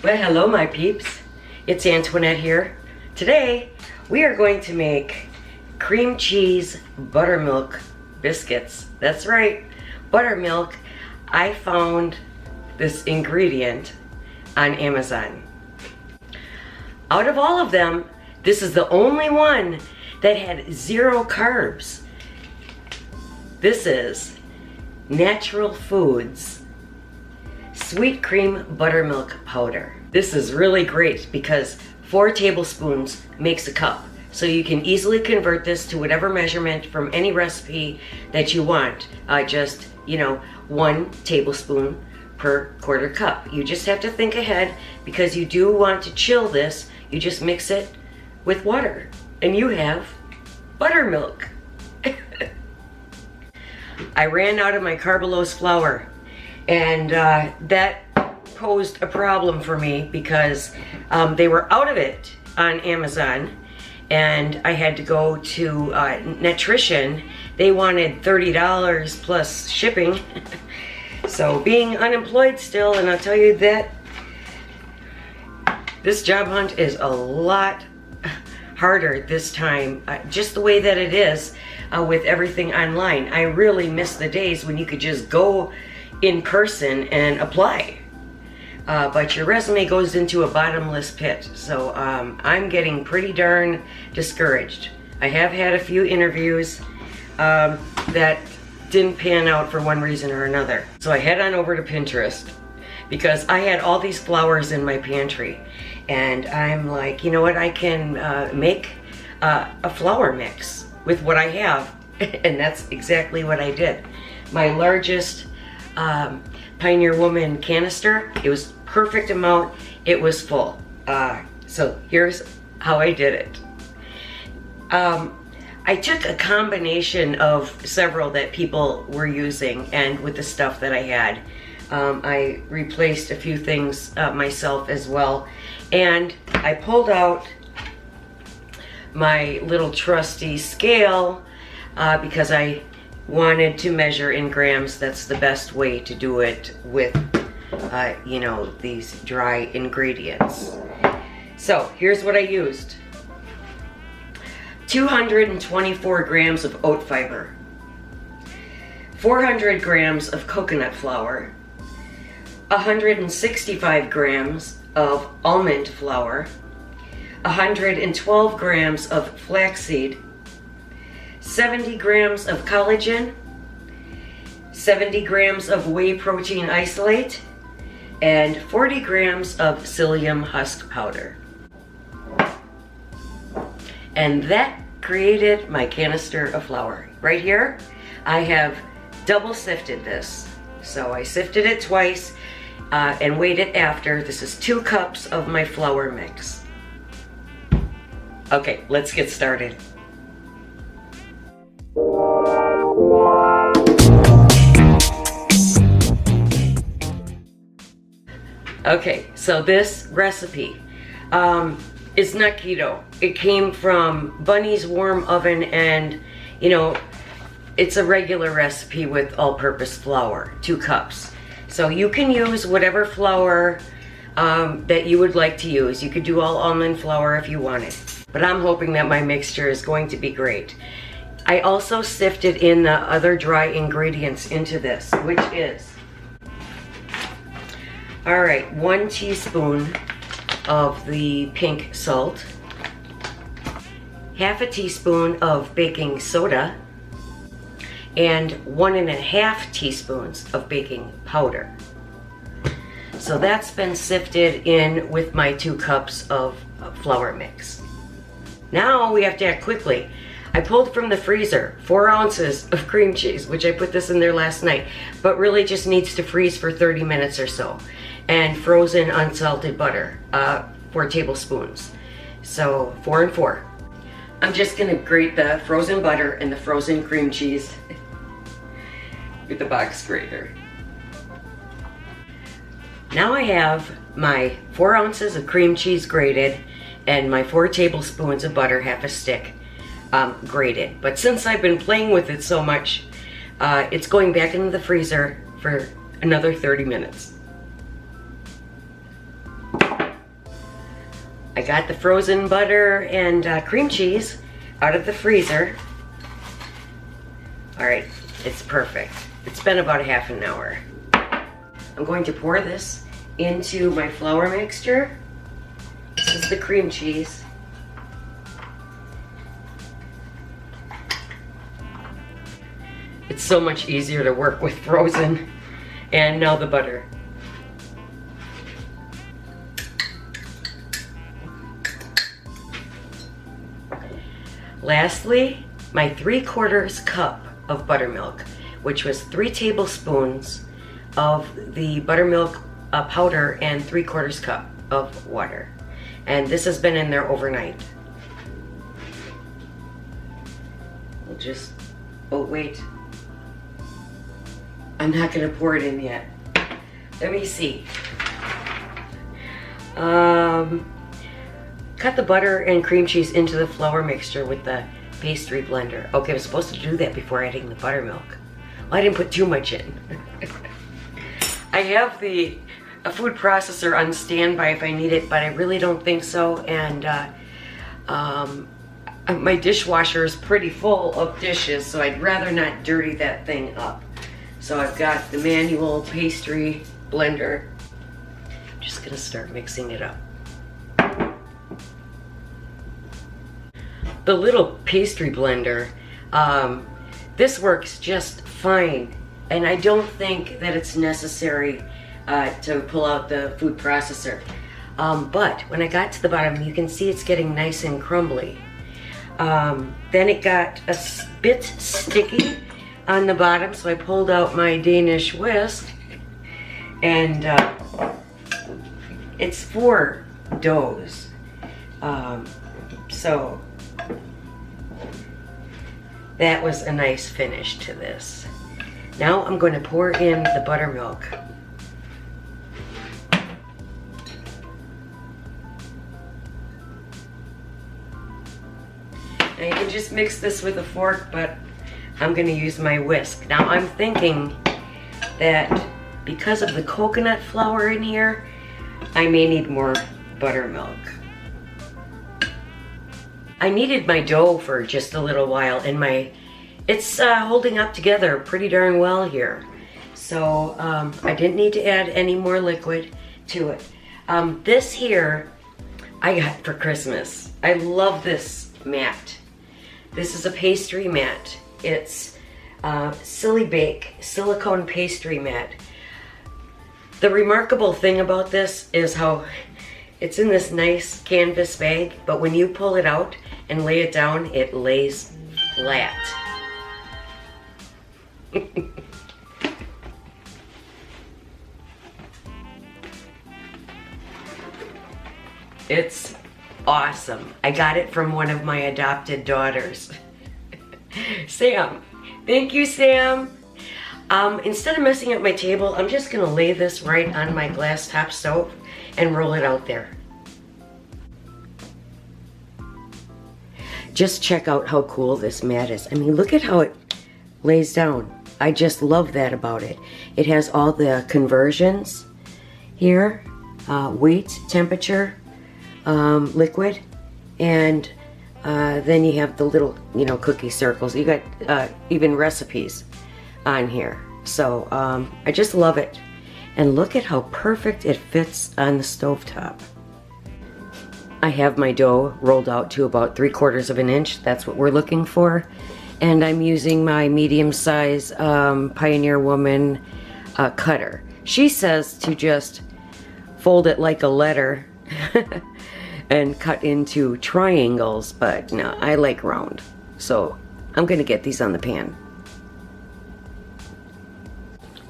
Well, hello my peeps. It's Antoinette here. Today, we are going to make cream cheese buttermilk biscuits. That's right, buttermilk. I found this ingredient on Amazon. Out of all of them, this is the only one that had 0 carbs. This is Natural Foods Sweet Cream Buttermilk Powder. This is really great because 4 tablespoons makes a cup. So you can easily convert this to whatever measurement from any recipe that you want. Just, 1 tablespoon per quarter cup. You just have to think ahead because you do want to chill this. You just mix it with water and you have buttermilk. I ran out of my carbulose flour, and that posed a problem for me because they were out of it on Amazon, and I had to go to Nutrition. They wanted $30 plus shipping. So being unemployed still, and I'll tell you that this job hunt is a lot harder this time, just the way that it is with everything online. I really miss the days when you could just go in person and apply. But your resume goes into a bottomless pit. So I'm getting pretty darn discouraged. I have had a few interviews that didn't pan out for one reason or another. So I head on over to Pinterest because I had all these flowers in my pantry. And I'm like, you know what, I can make a flour mix with what I have. And that's exactly what I did. My largest Pioneer Woman canister, it was perfect amount, it was full. So here's how I did it. I took a combination of several that people were using, and with the stuff that I had, I replaced a few things myself as well. And I pulled out my little trusty scale because I wanted to measure in grams. That's the best way to do it with, these dry ingredients. So here's what I used. 224 grams of oat fiber, 400 grams of coconut flour, 165 grams of almond flour, 112 grams of flaxseed, 70 grams of collagen, 70 grams of whey protein isolate, and 40 grams of psyllium husk powder. And that created my canister of flour. Right here, I have double sifted this. So I sifted it twice and weighed it after. This is 2 cups of my flour mix. Okay, let's get started. Okay, so this recipe is not keto. It came from Bunny's Warm Oven, and it's a regular recipe with all-purpose flour, 2 cups. So you can use whatever flour that you would like to use. You could do all almond flour if you wanted, but I'm hoping that my mixture is going to be great. I also sifted in the other dry ingredients into this, which is, all right, 1 teaspoon of the pink salt, half a teaspoon of baking soda, and 1.5 teaspoons of baking powder. So that's been sifted in with my 2 cups of flour mix. Now we have to act quickly. I pulled from the freezer 4 ounces of cream cheese, which I put this in there last night, but really just needs to freeze for 30 minutes or so. And frozen unsalted butter, 4 tablespoons. So 4 and 4. I'm just gonna grate the frozen butter and the frozen cream cheese with the box grater. Now I have my 4 ounces of cream cheese grated and my 4 tablespoons of butter, half a stick, grated. But since I've been playing with it so much, it's going back into the freezer for another 30 minutes. I got the frozen butter and cream cheese out of the freezer. All right, it's perfect. It's been about a half an hour. I'm going to pour this into my flour mixture. This is the cream cheese. It's so much easier to work with frozen. And now the butter. Lastly, my 3/4 cup of buttermilk, which was 3 tablespoons of the buttermilk powder and 3/4 cup of water. And this has been in there overnight. We'll just, oh wait. I'm not gonna pour it in yet. Let me see. Cut the butter and cream cheese into the flour mixture with the pastry blender. Okay, I was supposed to do that before adding the buttermilk. Well, I didn't put too much in. I have a food processor on standby if I need it, but I really don't think so. And my dishwasher is pretty full of dishes, so I'd rather not dirty that thing up. So I've got the manual pastry blender. I'm just gonna start mixing it up. The little pastry blender, this works just fine, and I don't think that it's necessary to pull out the food processor. But when I got to the bottom, you can see it's getting nice and crumbly. Then it got a bit sticky on the bottom, so I pulled out my Danish whisk, and it's 4 doughs. So that was a nice finish to this. Now I'm going to pour in the buttermilk. Now you can just mix this with a fork, but I'm going to use my whisk. Now I'm thinking that because of the coconut flour in here, I may need more buttermilk. I needed my dough for just a little while, and it's holding up together pretty darn well here. So I didn't need to add any more liquid to it. This here I got for Christmas. I love this mat. This is a pastry mat. It's Silly Bake silicone pastry mat. The remarkable thing about this is how it's in this nice canvas bag, but when you pull it out and lay it down, it lays flat. It's awesome. I got it from one of my adopted daughters. Sam. Thank you, Sam. Instead of messing up my table, I'm just gonna lay this right on my glass top stove and roll it out there. Just check out how cool this mat is. I mean, look at how it lays down. I just love that about it. It has all the conversions here, weight, temperature, liquid, and then you have the little, cookie circles. You got even recipes on here. So I just love it. And look at how perfect it fits on the stovetop. I have my dough rolled out to about 3/4 of an inch. That's what we're looking for. And I'm using my medium-size Pioneer Woman cutter. She says to just fold it like a letter and cut into triangles, but no, I like round. So I'm gonna get these on the pan.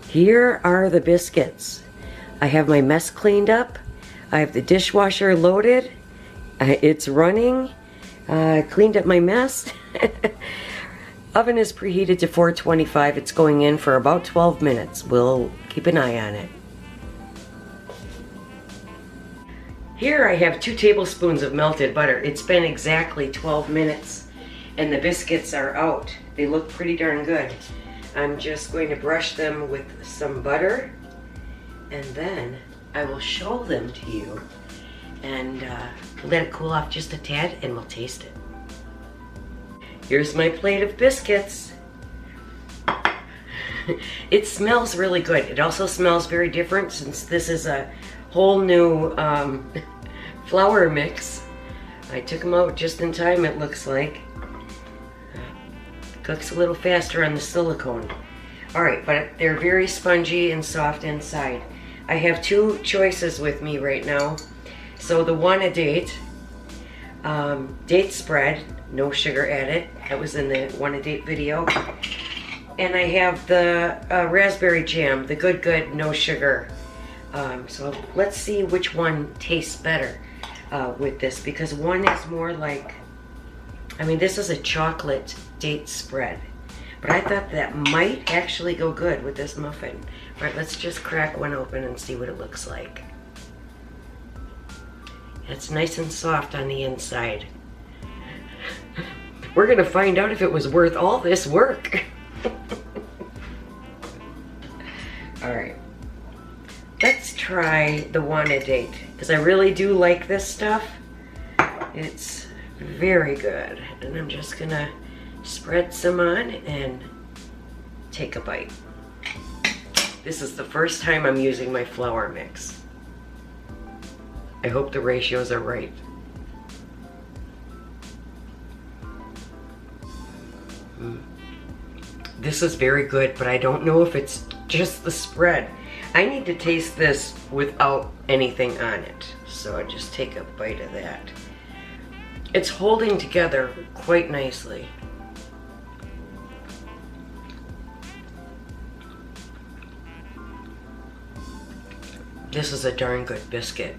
Here are the biscuits. I have my mess cleaned up. I have the dishwasher loaded. It's running. I cleaned up my mess. Oven is preheated to 425. It's going in for about 12 minutes. We'll keep an eye on it. Here I have 2 tablespoons of melted butter. It's been exactly 12 minutes and the biscuits are out. They look pretty darn good. I'm just going to brush them with some butter, and then I will show them to you. and let it cool off just a tad, and we'll taste it. Here's my plate of biscuits. It smells really good. It also smells very different since this is a whole new flour mix. I took them out just in time, it looks like. Cooks a little faster on the silicone. Alright, but they're very spongy and soft inside. I have two choices with me right now. So the one a date spread, no sugar added. That was in the one a date video. And I have the raspberry jam, the good, no sugar. So let's see which one tastes better with this, because one is more like, I mean, this is a chocolate date spread, but I thought that might actually go good with this muffin. All right, let's just crack one open and see what it looks like. It's nice and soft on the inside. We're gonna find out if it was worth all this work. All right, let's try the one a date, because I really do like this stuff. It's very good, and I'm just gonna spread some on and take a bite. This is the first time I'm using my flour mix. I hope the ratios are right. This is very good, but I don't know if it's just the spread. I need to taste this without anything on it. So I just take a bite of that. It's holding together quite nicely. This is a darn good biscuit.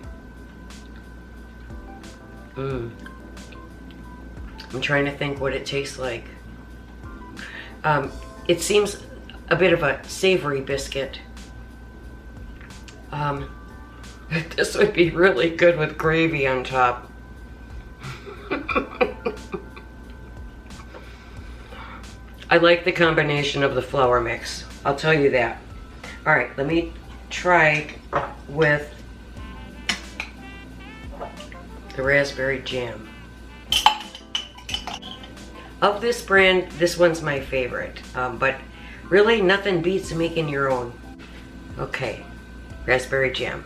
I'm trying to think what it tastes like. It seems a bit of a savory biscuit. This would be really good with gravy on top. I like the combination of the flour mix, I'll tell you that. All right, let me try with the raspberry jam. Of this brand, this one's my favorite, but really nothing beats making your own. Okay, raspberry jam.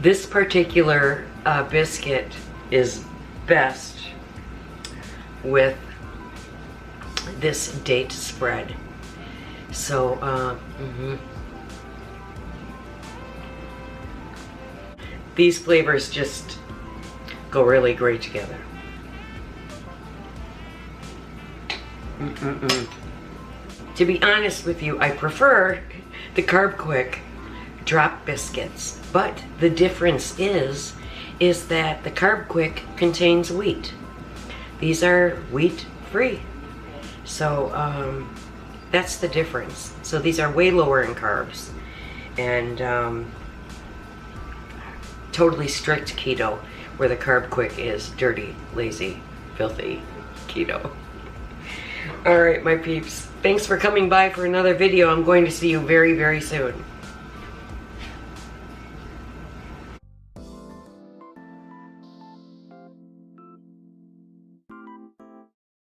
This particular biscuit is best with this date spread. So, these flavors just go really great together. To be honest with you, I prefer the Carb Quick drop biscuits, but the difference is that the Carb Quick contains wheat. These are wheat free. So that's the difference. So these are way lower in carbs, and totally strict keto, where the Carb Quick is dirty, lazy, filthy keto. All right, my peeps, thanks for coming by for another video. I'm going to see you very, very soon.